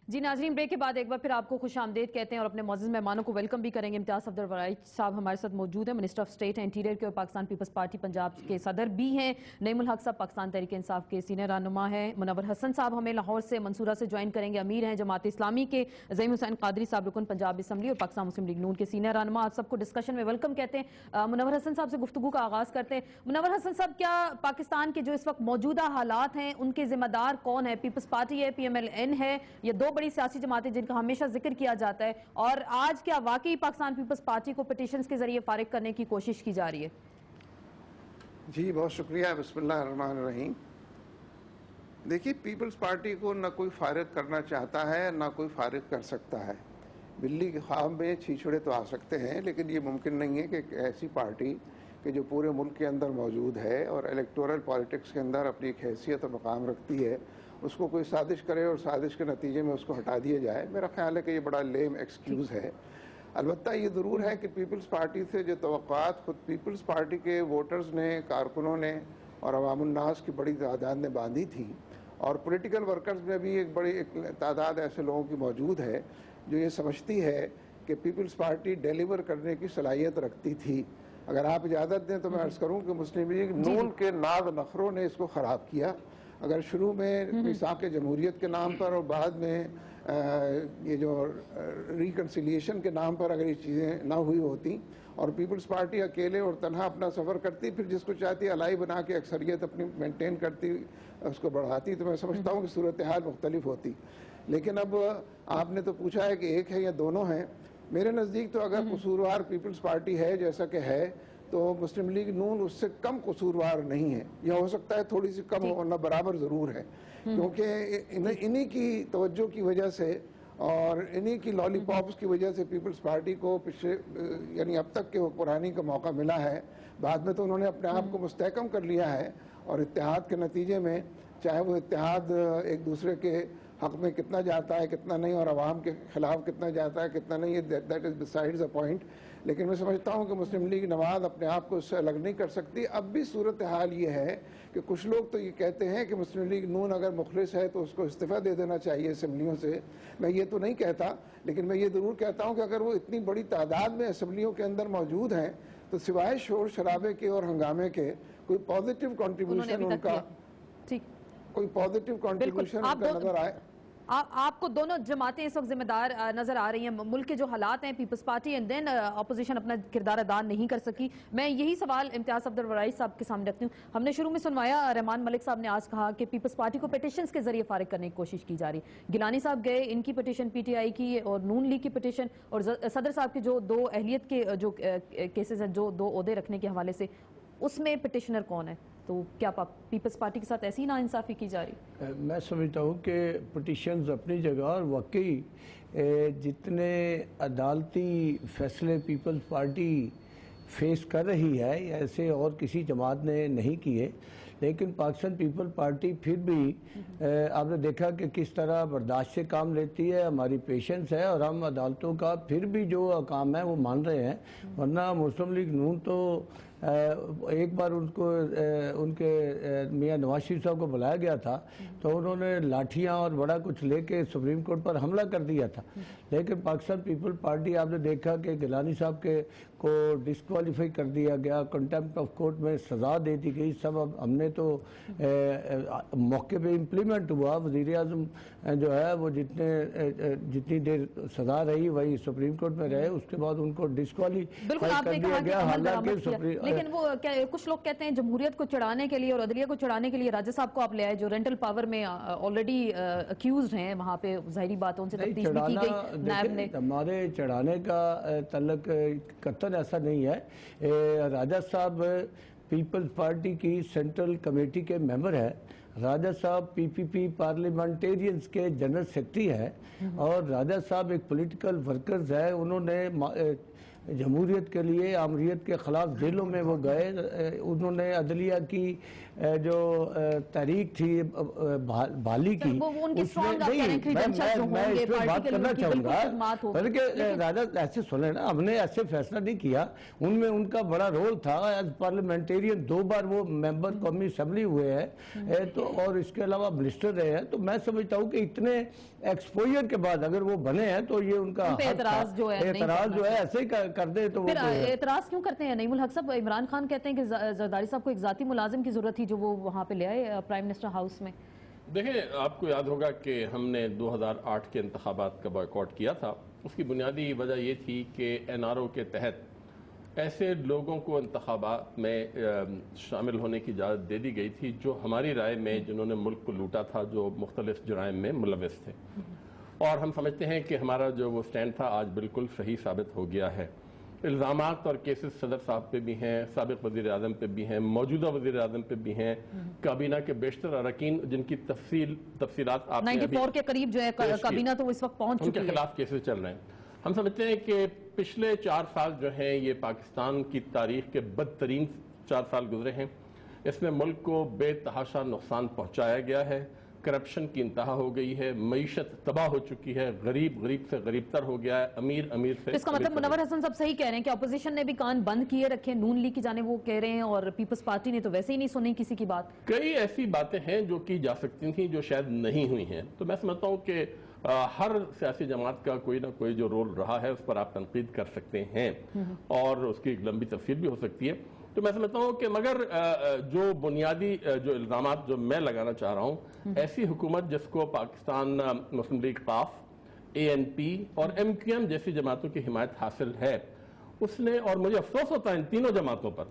جی ناظرین، بریک کے بعد ایک بار پھر آپ کو خوش آمدید کہتے ہیں اور اپنے معزز مہمانوں کو ویلکم بھی کریں گے۔ امتیاز صفدر ورائی صاحب ہمارے ساتھ موجود ہیں، منسٹر آف اسٹیٹ انٹیریئر کے اور پاکستان پیپلز پارٹی پنجاب کے صدر بھی ہیں۔ نعیم الحق صاحب پاکستان تحریک انصاف کے سینئر رہنما ہیں۔ منور حسن صاحب ہمیں لاہور سے منصورہ سے جوائن کریں گے، امیر ہیں جماعت اسلامی کے۔ زعیم حسین قادری صاحب رکن پنجاب اسمبلی اور پاکستان مسلم لیگ نون کے سینئر رہنما، آپ سب کو ڈسکشن میں ویلکم کہتے ہیں۔ منور حسن صاحب سے گفتگو کا آغاز کرتے ہیں۔ منور حسن صاحب، کیا پاکستان کے جو اس وقت موجودہ حالات ہیں ان کے ذمہ دار کون ہے؟ پیپلز پارٹی ہے، پی ایم ایل این ہے، یہ دو بڑی سیاسی جماعتیں جن کا ہمیشہ ذکر کیا جاتا ہے، اور آج کیا واقعی پاکستان پیپلز پارٹی کو پٹیشنز کے ذریعے فارغ کرنے کی کوشش کی جا رہی ہے؟ جی بہت شکریہ۔ بسم اللہ الرحمن الرحیم۔ دیکھیے، پیپلز پارٹی کو نہ کوئی فارغ کرنا چاہتا ہے نہ کوئی فارغ کر سکتا ہے۔ بلی کے خواب میں چھیچھڑے تو آ سکتے ہیں، لیکن یہ ممکن نہیں ہے کہ ایک ایسی پارٹی کہ جو پورے ملک کے اندر موجود ہے اور الیکٹورل پالیٹکس کے اندر اپنی ایک حیثیت اور مقام رکھتی ہے، اس کو کوئی سازش کرے اور سازش کے نتیجے میں اس کو ہٹا دیا جائے۔ میرا خیال ہے کہ یہ بڑا لیم ایکسکیوز ہے۔ البتہ یہ ضرور ہے کہ پیپلز پارٹی سے جو توقعات خود پیپلز پارٹی کے ووٹرز نے، کارکنوں نے اور عوام الناس کی بڑی تعداد نے باندھی تھی، اور پولیٹیکل ورکرز میں بھی ایک بڑی تعداد ایسے لوگوں کی موجود ہے جو یہ سمجھتی ہے کہ پیپلز پارٹی ڈیلیور کرنے کی صلاحیت رکھتی تھی۔ اگر آپ اجازت دیں تو میں عرض کروں کہ مسلم لیگ نون کے ناز نخروں نے اس کو خراب کیا۔ اگر شروع میں میثاق جمہوریت کے نام پر اور بعد میں یہ جو ریکنسیلیشن کے نام پر اگر یہ چیزیں نہ ہوئی ہوتی اور پیپلز پارٹی اکیلے اور تنہا اپنا سفر کرتی، پھر جس کو چاہتی الائی بنا کے اکثریت اپنی مینٹین کرتی، اس کو بڑھاتی، تو میں سمجھتا ہوں کہ صورتحال مختلف ہوتی۔ لیکن اب آپ نے تو پوچھا ہے کہ ایک ہے یا دونوں ہیں۔ میرے نزدیک تو اگر قصوروار پیپلز پارٹی ہے جیسا کہ ہے، تو مسلم لیگ نون اس سے کم قصوروار نہیں ہے، یا ہو سکتا ہے تھوڑی سی کم ہونا برابر ضرور ہے، کیونکہ انہی کی توجہ کی وجہ سے اور انہی کی لالی پاپس کی وجہ سے پیپلز پارٹی کو پچھلے یعنی اب تک کے حکمرانی کا موقع ملا ہے۔ بعد میں تو انہوں نے اپنے آپ کو مستحکم کر لیا ہے، اور اتحاد کے نتیجے میں چاہے وہ اتحاد ایک دوسرے کے حق میں کتنا جاتا ہے کتنا نہیں، اور عوام کے خلاف کتنا جاتا ہے کتنا نہیں، that is besides a point. لیکن میں سمجھتا ہوں کہ مسلم لیگ نواز اپنے آپ کو اس سے الگ نہیں کر سکتی۔ اب بھی صورتحال یہ ہے کہ کچھ لوگ تو یہ کہتے ہیں کہ مسلم لیگ نون اگر مخلص ہے تو اس کو استعفیٰ دے دینا چاہیے اسمبلیوں سے۔ میں یہ تو نہیں کہتا، لیکن میں یہ ضرور کہتا ہوں کہ اگر وہ اتنی بڑی تعداد میں اسمبلیوں کے اندر موجود ہیں تو سوائے شور شرابے کے اور ہنگامے کے کوئی پازیٹیو کنٹریبیوشن ان کا نظر آئے؟ آپ کو دونوں جماعتیں اس وقت ذمہ دار نظر آ رہی ہیں؟ ملک کے جو حالات ہیں، Peoples Party and then opposition اپنا کردار ادا نہیں کر سکی۔ میں یہی سوال امتیاز صفدر ورائی صاحب کے سامنے رکھتی ہوں۔ ہم نے شروع میں سنوایا، رحمان ملک صاحب نے آج کہا کہ پیپلز پارٹی کو پیٹیشنز کے ذریعے فارغ کرنے کی کوشش کی جا رہی۔ گیلانی صاحب گئے، ان کی پیٹیشن پی ٹی آئی کی اور نون لیگ کی پیٹیشن، اور صدر صاحب کے جو دو اہلیت کے جو کیسز ہیں، جو دو عہدے رکھنے کے حوالے سے، اس میں پیٹیشنر کون ہے؟ تو کیا پیپلز پارٹی کے ساتھ ایسی ناانصافی کی جا رہی؟ میں سمجھتا ہوں کہ پٹیشنز اپنی جگہ، اور واقعی جتنے عدالتی فیصلے پیپلز پارٹی فیس کر رہی ہے ایسے اور کسی جماعت نے نہیں کیے، لیکن پاکستان پیپل پارٹی پھر بھی آپ نے دیکھا کہ کس طرح برداشت سے کام لیتی ہے، ہماری پیشنس ہے، اور ہم عدالتوں کا پھر بھی جو کام ہے وہ مان رہے ہیں۔ ورنہ مسلم لیگ نون تو ایک بار ان کے میاں نواز شریف صاحب کو بلایا گیا تھا تو انہوں نے لاٹھیاں اور بڑا کچھ لے کے سپریم کورٹ پر حملہ کر دیا تھا۔ لیکن پاکستان پیپل پارٹی آپ نے دیکھا کہ گیلانی صاحب کو ڈسکوالیفائی کر دیا گیا، کنٹیمپٹ آف کورٹ میں سزا دے دی گئی۔ سب ہم نے تو موقع پہ امپلیمنٹ ہوا۔ وزیر اعظم جو ہے وہ جتنی دیر سزا رہی وہی سپریم کورٹ میں رہے، اس کے بعد ان کو ڈسکوالیفائی کر دیا گیا۔ حالانکہ لیکن وہ کچھ لوگ کہتے ہیں جمہوریت کو چڑھانے کے لیے اور عدلیہ کو چڑھانے کے لیے راجہ صاحب کو آپ لے آئے، جو رینٹل پاور میں آلریڈی اکیوزڈ ہیں، وہاں پہ ظاہری بات ان سے تفتیش بھی کی گئی نائب نے۔ ہمارے چڑھانے کا تعلق قطعاً ایسا نہیں ہے۔ راجہ صاحب پیپلز پارٹی کی سینٹرل کمیٹی کے ممبر ہے، راجہ صاحب پی پی پی پارلیمنٹیرینز کے جنرل سیکرٹری ہے، اور راجہ صاحب ایک پولیٹیکل ورکرز ہے۔ انہوں نے جمہوریت کے لیے آمریت کے خلاف جیلوں میں وہ گئے. انہوں نے عدلیہ کی جو تحریک تھی بھالی کی, اس میں اس پہ بات کرنا چاہوں گا بلکہ راجہ ایسے سنیں نا, ہم نے ایسے فیصلہ نہیں کیا, ان میں ان کا بڑا رول تھا. ایز پارلیمنٹیرین 2 بار وہ ممبر قومی اسمبلی ہوئے ہیں تو اور اس کے علاوہ منسٹر رہے ہیں. تو میں سمجھتا ہوں کہ اتنے ایکسپوجر کے بعد اگر وہ بنے ہیں تو یہ ان کا اعتراض جو ہے ایسے ہی کر دے. تو پھر اعتراض کیوں کرتے ہیں نعیم الحق صاحب؟ عمران خان کہتے ہیں کہ زرداری صاحب کو ایک ذاتی ملازم کی ضرورت تھی جو وہ وہاں پہ لے آئے پرائم منسٹر ہاؤس میں. دیکھیں, آپ کو یاد ہوگا کہ ہم نے 2008 کے انتخابات کا بائیکاٹ کیا تھا. اس کی بنیادی وجہ یہ تھی کہ NRO کے تحت ایسے لوگوں کو انتخابات میں شامل ہونے کی اجازت دے دی گئی تھی جو ہماری رائے میں جنہوں نے ملک کو لوٹا تھا, جو مختلف جرائم میں ملوث تھے. اور ہم سمجھتے ہیں کہ ہمارا جو وہ سٹینڈ تھا آج بالکل صحیح ثابت ہو گیا ہے. الزامات اور کیسز صدر صاحب پہ بھی ہیں, سابق وزیر اعظم پہ بھی ہیں, موجودہ وزیر اعظم پہ بھی ہیں, کابینہ کے بیشتر اراکین جن کی تفصیلات آپ نے 94 کے قریب جو ہے کابینہ تو اس وقت پہنچ چکی ہے, ان کے خلاف کیسز چل رہے ہیں. ہم سمجھتے ہیں کہ پچھلے 4 سال جو ہیں یہ پاکستان کی تاریخ کے بدترین 4 سال گزرے ہیں. اس میں ملک کو بے تحاشا نقصان پہنچایا گیا ہے, کرپشن کی انتہا ہو گئی ہے, معیشت تباہ ہو چکی ہے, غریب سے غریب تر ہو گیا ہے, امیر سے. اس کا مطلب منور حسن صاحب صحیح کہہ رہے ہیں کہ اپوزیشن نے بھی کان بند کیے رکھے, نون لیگ کی جانب وہ کہہ رہے ہیں, اور پیپلز پارٹی نے تو ویسے ہی نہیں سنی کسی کی بات. کئی ایسی باتیں ہیں جو کی جا سکتی تھیں جو شاید نہیں ہوئی ہیں. تو میں سمجھتا ہوں کہ ہر سیاسی جماعت کا کوئی نہ کوئی جو رول رہا ہے اس پر آپ تنقید کر سکتے ہیں اور اس کی ایک لمبی تفصیل بھی ہو سکتی ہے. تو میں سمجھتا ہوں کہ مگر جو بنیادی جو الزامات جو میں لگانا چاہ رہا ہوں, ایسی حکومت جس کو پاکستان مسلم لیگ قاف, ANP اور MQM جیسی جماعتوں کی حمایت حاصل ہے, اس نے, اور مجھے افسوس ہوتا ہے ان تینوں جماعتوں پر,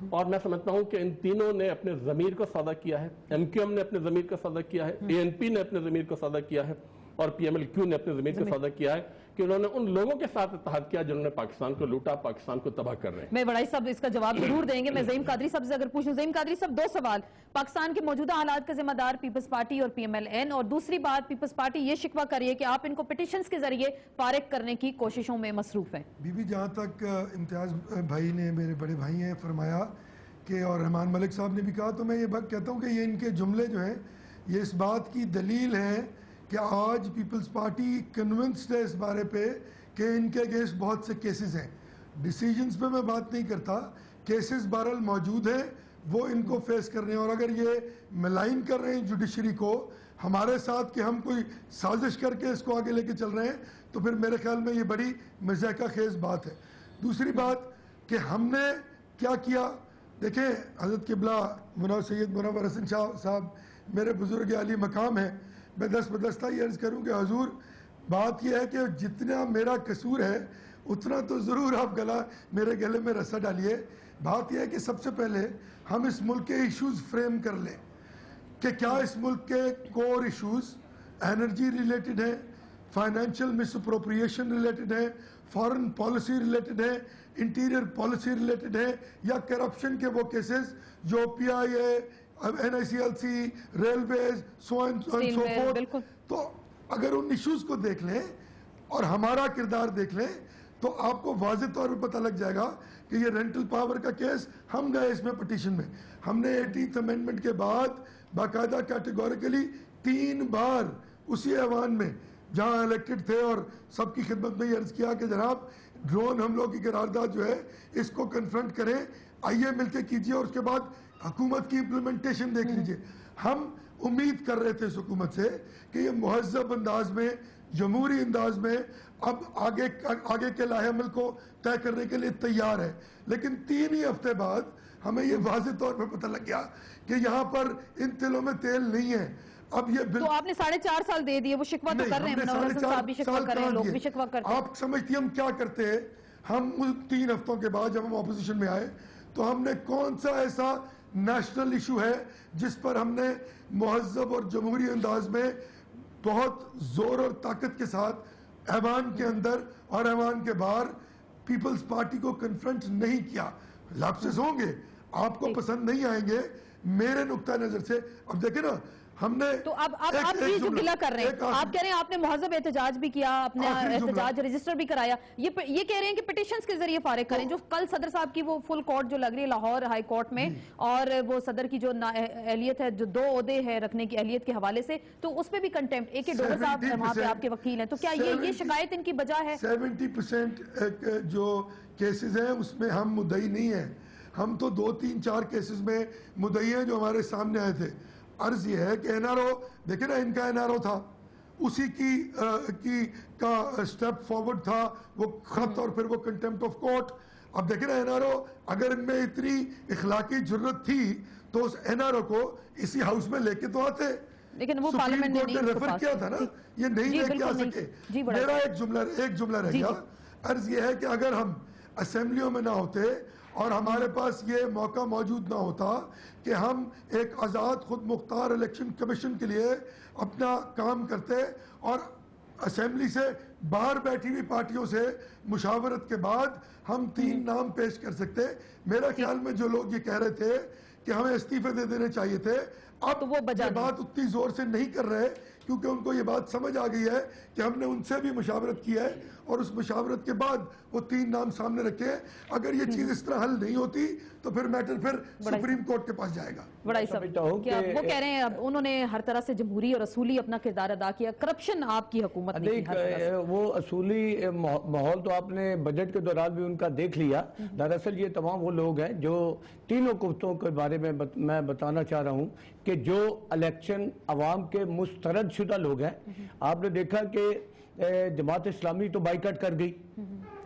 اور میں سمجھتا ہوں کہ ان تینوں نے اپنے ضمیر کو سودا کیا ہے. MQM نے اپنے ضمیر کا سودا کیا ہے, ANP نے اپنے ضمیر کا سودا کیا ہے, اور PMLQ نے اپنے ضمیر کا سودا کیا ہے کہ انہوں نے ان لوگوں کے ساتھ اتحاد کیا جنہوں نے پاکستان کو لوٹا, پاکستان کو تباہ کر رہے ہیں. میں بڑائی صاحب اس کا جواب ضرور دیں گے. میں زعیم قادری صاحب سے اگر پوچھوں, زعیم قادری صاحب 2 سوال. پاکستان کے موجودہ حالات کا ذمہ دار پیپلز پارٹی اور PMLN, اور دوسری بات پیپلز پارٹی یہ شکوہ کر رہی ہے کہ آپ ان کو پٹیشنز کے ذریعے فارغ کرنے کی کوششوں میں مصروف ہیں. بی جہاں تک امتیاز بھائی نے, میرے بڑے بھائی ہیں, فرمایا کہ, اور رحمان ملک صاحب نے بھی کہا, تو میں یہ بات کہتا ہوں کہ یہ ان کے جملے جو ہیں یہ اس بات کی دلیل ہے کہ آج پیپلز پارٹی کنونسڈ ہے اس بارے پہ کہ ان کے اگینسٹ بہت سے کیسز ہیں. ڈیسیجنز پہ میں بات نہیں کرتا, کیسز بہرحال موجود ہیں, وہ ان کو فیس کر رہے ہیں. اور اگر یہ ملائن کر رہے ہیں جوڈیشری کو ہمارے ساتھ کہ ہم کوئی سازش کر کے اس کو آگے لے کے چل رہے ہیں, تو پھر میرے خیال میں یہ بڑی مضحکہ خیز بات ہے. دوسری بات کہ ہم نے کیا کیا, دیکھیں حضرت قبلہ سید منور حسن شاہ صاحب میرے بزرگ عالی مقام ہیں, میں 10 بدستہ یہ عرض کروں کہ حضور بات یہ ہے کہ جتنا میرا قصور ہے اتنا تو ضرور آپ میرے گلے میں رسا ڈالیے. بات یہ ہے کہ سب سے پہلے ہم اس ملک کے ایشوز فریم کر لیں کہ کیا اس ملک کے کور ایشوز انرجی ریلیٹڈ ہیں, فائنینشیل مس اپروپریشن ریلیٹڈ ہیں, فارن پالیسی ریلیٹڈ ہیں, انٹیریئر پالیسی ریلیٹڈ ہیں, یا کرپشن کے وہ کیسز جو PIA, NICLC, railways, so forth. تو اگر ان ایشوز کو دیکھ لیں اور ہمارا کردار دیکھ لیں تو آپ کو واضح طور پہ پتہ لگ جائے گا کہ یہ رینٹل پاور کا کیس ہم گئے اس میں پٹیشن میں. ہم نے 18th امینڈمنٹ کے بعد باقاعدہ کیٹیگوریکلی 3 بار اسی ایوان میں جہاں الیکٹڈ تھے اور سب کی خدمت میں یہ عرض کیا کہ جناب ڈرون حملوں کی قرارداد جو ہے اس کو کنفرنٹ کریں, آئیے مل کے کیجئے, اور اس کے بعد حکومت کی امپلیمنٹیشن دیکھ لیجئے. ہم امید کر رہے تھے اس حکومت سے کہ یہ مہذب انداز میں, جمہوری انداز میں اب آگے کے لاہ عمل کو طے کرنے کے لیے تیار ہے. لیکن 3 ہی ہفتے بعد ہمیں یہ واضح طور پہ پتہ لگ گیا کہ یہاں پر ان تلوں میں تیل نہیں ہے. اب یہ تو آپ نے 4.5 سال دے دیے, وہ شکوہ تو کر رہے ہیں, منور حسن صاحب بھی شکوہ کر رہے ہیں, لوگ بھی شکوہ کرتے ہیں. آپ سمجھتی ہم کیا کرتے ہیں؟ ہم 3 ہفتوں کے بعد جب ہم اپوزیشن میں آئے تو ہم نے کون سا ایسا نیشنل ایشو ہے جس پر ہم نے مہذب اور جمہوری انداز میں بہت زور اور طاقت کے ساتھ ایوان کے اندر اور ایوان کے باہر پیپلز پارٹی کو کنفرنٹ نہیں کیا. لاپسز ہوں گے, آپ کو پسند نہیں آئیں گے میرے نقطہ نظر سے. اب دیکھیں نا, ہم نے تو اب آپ یہ جو گلہ کر رہے ہیں، آپ کہہ رہے ہیں آپ نے مہذب احتجاج بھی کیا، اپنے احتجاج رجسٹر بھی کرایا، یہ کہہ رہے ہیں کہ پٹیشنز کے ذریعے فارغ کریں، جو کل صدر صاحب کی وہ فل کورٹ جو لگ رہی ہے لاہور ہائی کورٹ میں، اور وہ صدر کی جو اہلیت ہے، جو 2 عہدے ہے رکھنے کی اہلیت کے حوالے سے، تو اس پہ بھی کنٹیمپٹ، اے کے ڈوگر صاحب وہاں پہ آپ کے وکیل ہیں، تو کیا یہ شکایت ان کی بجا ہے؟ 70% جو کیسز ہیں اس میں ہم مدعی نہیں ہیں، ہم تو 2 3 4 کیسز میں مدعی ہیں جو ہمارے سامنے آئے تھے۔ عرض یہ ہے کہ این آر او دیکھیں نا، ان کا این آر او تھا، اسی کا سٹیپ فارورڈ تھا وہ خط اور پھر وہ کنٹیمپٹ آف کورٹ۔ اب دیکھیں نا این آر او، اگر ان میں اتنی اخلاقی جرت تھی تو اس این آر او کو اسی ہاؤس میں لے کے تو آتے، لیکن وہ سپریم پارلیمنٹ کورٹ نے ریفر کیا تھا نا، یہ نہیں لے کے آ سکے۔ میرا ایک جملہ رہ گیا، عرض یہ ہے کہ اگر ہم اسمبلیوں میں نہ ہوتے اور ہمارے پاس یہ موقع موجود نہ ہوتا کہ ہم ایک آزاد خود مختار الیکشن کمیشن کے لیے اپنا کام کرتے اور اسمبلی سے باہر بیٹھی ہوئی پارٹیوں سے مشاورت کے بعد ہم 3 نام پیش کر سکتے۔ میرا خیال میں جو لوگ یہ کہہ رہے تھے کہ ہمیں استعفے دے دینے چاہیے تھے، اب وہ بات اتنی زور سے نہیں کر رہے، کیونکہ ان کو یہ بات سمجھ آ گئی ہے کہ ہم نے ان سے بھی مشاورت کی ہے اور اس مشاورت کے بعد وہ 3 نام سامنے رکھے۔ اگر یہ چیز اس طرح حل نہیں ہوتی تو پھر میٹر پھر سپریم کورٹ کے پاس جائے گا۔ بڑا کیا وہ کہہ رہے ہیں اب انہوں نے ہر طرح سے جمہوری اور اصولی اپنا کردار ادا کیا، کرپشن آپ کی حکومت نے کی۔ وہ اصولی ماحول تو آپ نے بجٹ کے دوران بھی ان کا دیکھ لیا۔ دراصل یہ تمام وہ لوگ ہیں جو تینوں قوتوں کے بارے میں میں بتانا چاہ رہا ہوں کہ جو الیکشن عوام کے مسترد شدہ لوگ ہیں۔ آپ نے دیکھا کہ جماعت اسلامی تو بائیکاٹ کر گئی،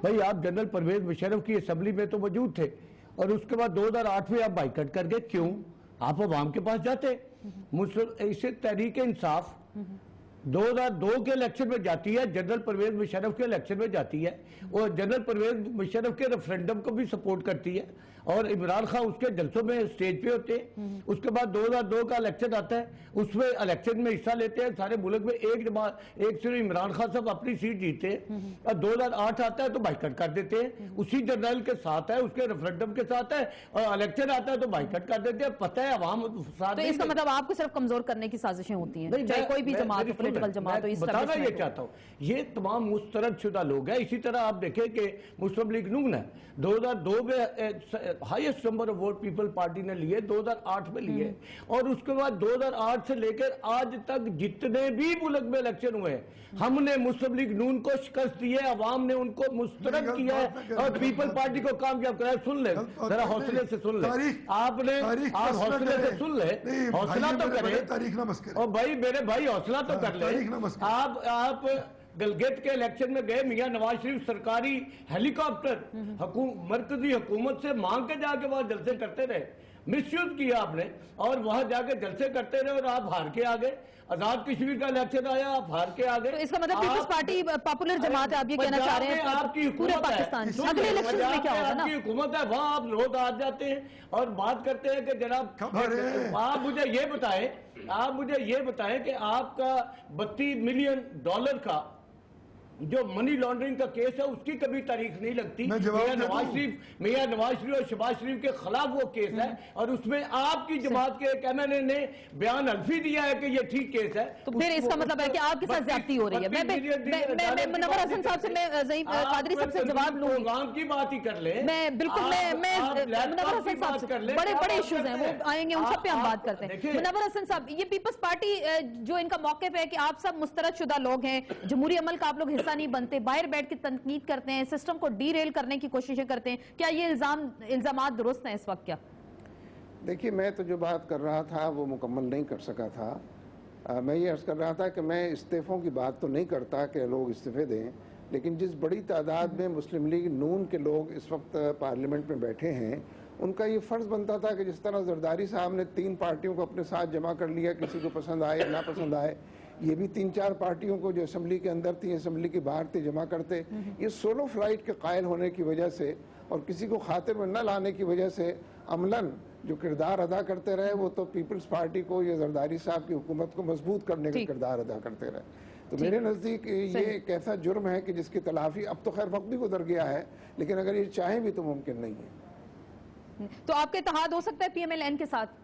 بھائی آپ جنرل پرویز مشرف کی اسمبلی میں تو موجود تھے، اور اس کے بعد 2008 میں آپ بائیکاٹ کر گئے، کیوں؟ آپ عوام کے پاس جاتے۔ اسے تحریک انصاف 2002 کے الیکشن میں جاتی ہے، جنرل پرویز مشرف کے الیکشن میں جاتی ہے، اور جنرل پرویز مشرف کے ریفرینڈم کو بھی سپورٹ کرتی ہے، اور عمران خان اس کے جلسوں میں سٹیج پہ ہوتے ہیں۔ اس کے بعد 2002 کا الیکشن آتا ہے، اس میں الیکشن میں حصہ لیتے ہیں سارے ملک میں، ایک صرف عمران خان صاحب اپنی سیٹ جیتے ہیں، اور 2008 آتا ہے تو بائیکاٹ کر دیتے ہیں، اسی جنرل کے ساتھ ہے، اس کے ریفرینڈم کے ساتھ ہے، اور الیکشن آتا ہے تو بائیکاٹ کر دیتے ہیں۔ پتہ ہے عوام ساتھ، تو اس کا مطلب آپ کو صرف کمزور کرنے کی سازشیں ہوتی ہیں، چاہے کوئی بھی جماعت ہو، پولیٹیکل جماعت ہو۔ بتانا یہ چاہتا ہوں یہ تمام مسترد شدہ لوگ ہیں۔ اسی طرح آپ دیکھیں کہ مسلم لیگ نون ہے، 2002 میں highest number of vote people party نے لیے، 2008 میں لیے، اور اس کے بعد 2008 سے لے کر آج تک جتنے بھی ملک میں الیکشن ہوئے ہم نے مسلم لیگ نون کو شکست دی ہے، عوام نے ان کو مسترد کیا ہے اور پیپل پارٹی کو کامیاب کرایا۔ سن لیں ذرا حوصلے سے سن لیں، آپ حوصلے سے سن لیں، حوصلہ تو کریں، اور بھائی میرے بھائی حوصلہ تو کر لیں۔ آپ گلگت کے الیکشن میں گئے، میاں نواز شریف سرکاری ہیلی کاپٹر مرکزی حکومت سے مانگ کے جا کے وہاں جلسے کرتے رہے، مس یوز کیا آپ نے، اور وہاں جا کے جلسے کرتے رہے اور آپ ہار کے آگئے۔ آزاد کشمیر کا الیکشن آیا، آپ ہار کے آگئے۔ تو اس کا مطلب پیپلز پارٹی پاپولر جماعت ہے، آپ یہ کہنا چاہ رہے ہیں آپ کی پورے پاکستان اگلے الیکشن میں کیا ہوگا نا؟ آپ کی حکومت ہے، وہاں آپ روز آ جاتے ہیں اور بات کرتے ہیں کہ جناب آپ مجھے یہ بتائیں کہ آپ کا $32 ملین کا جو منی لانڈرنگ کا کیس ہے اس کی کبھی تاریخ نہیں لگتی۔ میاں نواز شریف اور شہباز شریف کے خلاف وہ کیس ہے، اور اس میں آپ کی جماعت کے ایک ایم این اے نے بیان الفی دیا ہے کہ یہ ٹھیک کیس ہے۔ تو پھر اس کا مطلب ہے کہ آپ کے ساتھ زیادتی ہو رہی ہے۔ میں منور حسن صاحب سے، میں ظہیم قادری صاحب سے جواب لوں گی۔ پروگرام کی بات ہی کر لیں، میں بالکل میں منور حسن صاحب سے بڑے ایشوز ہیں، وہ آئیں گے، ان سب پہ ہم بات کرتے ہیں۔ منور حسن صاحب، یہ پیپلز پارٹی جو ان کا موقف ہے کہ آپ سب مسترد شدہ لوگ ہیں، جمہوری عمل کا آپ لوگ حصہ نہیں بنتے، باہر بیٹھ کے تنقید کرتے ہیں، سسٹم کو ڈی ریل کرنے کی کوششیں کرتے ہیں، کیا یہ الزامات درست ہیں اس وقت؟ کیا دیکھیے، میں تو جو بات کر رہا تھا وہ مکمل نہیں کر سکا تھا۔ میں یہ عرض کر رہا تھا کہ میں استعفوں کی بات تو نہیں کرتا کہ لوگ استعفے دیں، لیکن جس بڑی تعداد میں مسلم لیگ نون کے لوگ اس وقت پارلیمنٹ میں بیٹھے ہیں، ان کا یہ فرض بنتا تھا کہ جس طرح زرداری صاحب نے 3 پارٹیوں کو اپنے ساتھ جمع کر لیا، کسی کو پسند آئے یا نہ پسند آئے، یہ بھی 3-4 پارٹیوں کو جو اسمبلی کے اندر تھی، اسمبلی کی باہر تھی، جمع کرتے۔ یہ سولو فلائٹ کے قائل ہونے کی وجہ سے اور کسی کو خاطر میں نہ لانے کی وجہ سے عملاً جو کردار ادا کرتے رہے وہ تو پیپلز پارٹی کو یا زرداری صاحب کی حکومت کو مضبوط کرنے کا کردار ادا کرتے رہے۔ تو میرے نزدیک یہ ایک ایسا جرم ہے کہ جس کی تلافی اب تو خیر وقت بھی گزر گیا ہے، لیکن اگر یہ چاہیں بھی تو ممکن نہیں ہے۔ تو آپ کا اتحاد ہو سکتا ہے پی ایم ایل این کے ساتھ؟